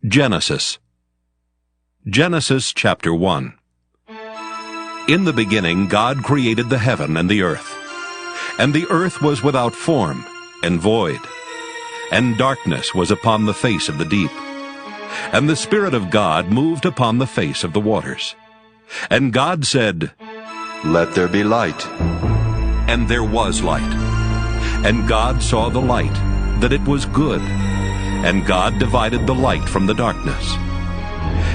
Genesis. Genesis chapter 1. In the beginning God created the heaven and the earth. And the earth was without form and void, and darkness was upon the face of the deep. And the Spirit of God moved upon the face of the waters. And God said, "Let there be light." And there was light. And God saw the light, that it was good. And God divided the light from the darkness.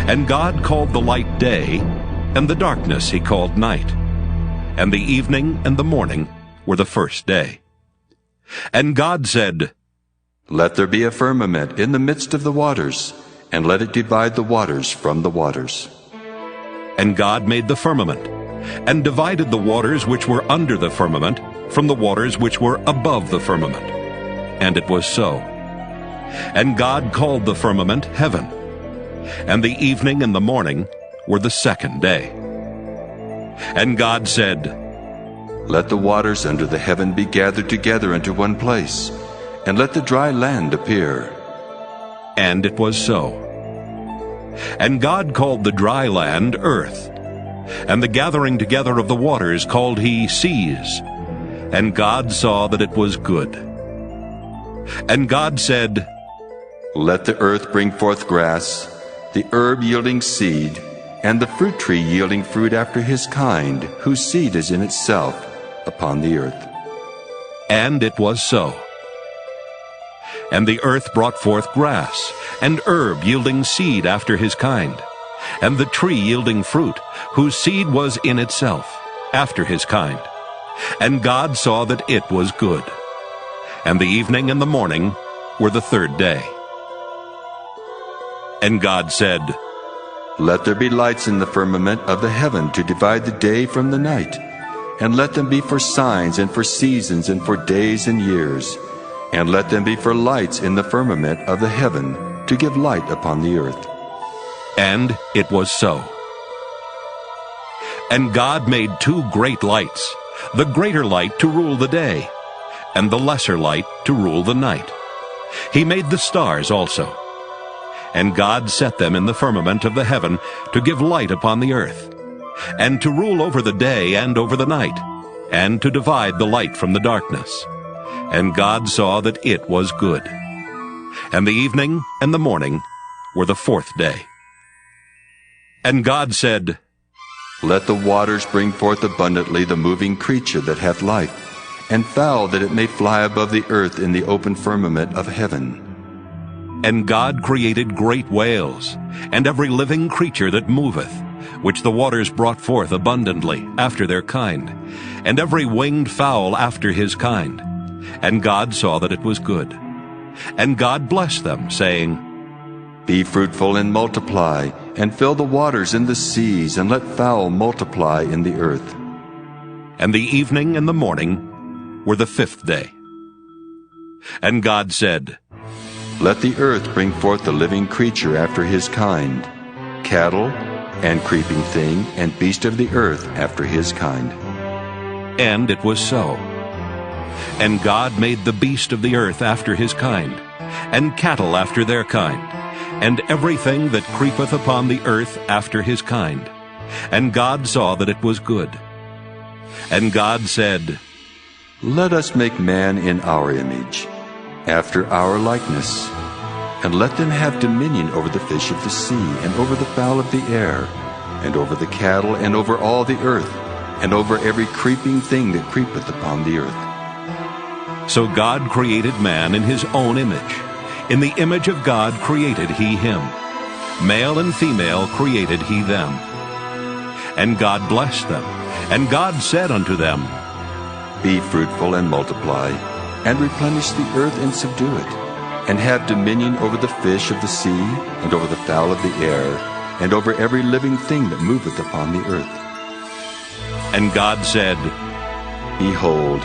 And God called the light day, and the darkness he called night. And the evening and the morning were the first day. And God said, "Let there be a firmament in the midst of the waters, and let it divide the waters from the waters." And God made the firmament, and divided the waters which were under the firmament from the waters which were above the firmament. And it was so. And God called the firmament heaven. And the evening and the morning were the second day. And God said, "Let the waters under the heaven be gathered together into one place, and let the dry land appear." And it was so. And God called the dry land earth, and the gathering together of the waters called he seas. And God saw that it was good. And God said, "Let the earth bring forth grass, the herb yielding seed, and the fruit tree yielding fruit after his kind, whose seed is in itself, upon the earth." And it was so. And the earth brought forth grass, and herb yielding seed after his kind, and the tree yielding fruit, whose seed was in itself, after his kind. And God saw that it was good. And the evening and the morning were the third day. And God said, "Let there be lights in the firmament of the heaven to divide the day from the night, and let them be for signs and for seasons and for days and years, and let them be for lights in the firmament of the heaven to give light upon the earth." And it was so. And God made two great lights, the greater light to rule the day, and the lesser light to rule the night. He made the stars also. And God set them in the firmament of the heaven to give light upon the earth, and to rule over the day and over the night, and to divide the light from the darkness. And God saw that it was good. And the evening and the morning were the fourth day. And God said, "Let the waters bring forth abundantly the moving creature that hath life, and fowl that it may fly above the earth in the open firmament of heaven." And God created great whales, and every living creature that moveth, which the waters brought forth abundantly after their kind, and every winged fowl after his kind. And God saw that it was good. And God blessed them, saying, "Be fruitful and multiply, and fill the waters in the seas, and let fowl multiply in the earth." And the evening and the morning were the fifth day. And God said, "Let the earth bring forth the living creature after his kind, cattle, and creeping thing, and beast of the earth after his kind." And it was so. And God made the beast of the earth after his kind, and cattle after their kind, and everything that creepeth upon the earth after his kind. And God saw that it was good. And God said, "Let us make man in our image, after our likeness, and let them have dominion over the fish of the sea, and over the fowl of the air, and over the cattle, and over all the earth, and over every creeping thing that creepeth upon the earth." So God created man in his own image. In the image of God created he him. Male and female created he them. And God blessed them. And God said unto them, "Be fruitful and multiply, and replenish the earth and subdue it, and have dominion over the fish of the sea, and over the fowl of the air, and over every living thing that moveth upon the earth." And God said, "Behold,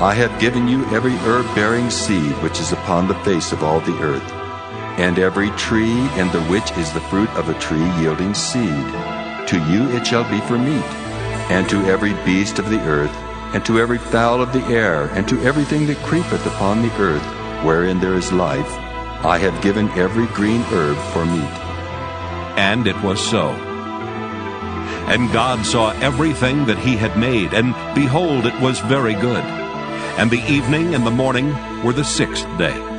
I have given you every herb-bearing seed which is upon the face of all the earth, and every tree in the which is the fruit of a tree yielding seed. To you it shall be for meat, and to every beast of the earth, and to every fowl of the air, and to everything that creepeth upon the earth, wherein there is life, I have given every green herb for meat. And it was so. And God saw everything that he had made, and behold, it was very good. And the evening and the morning were the sixth day.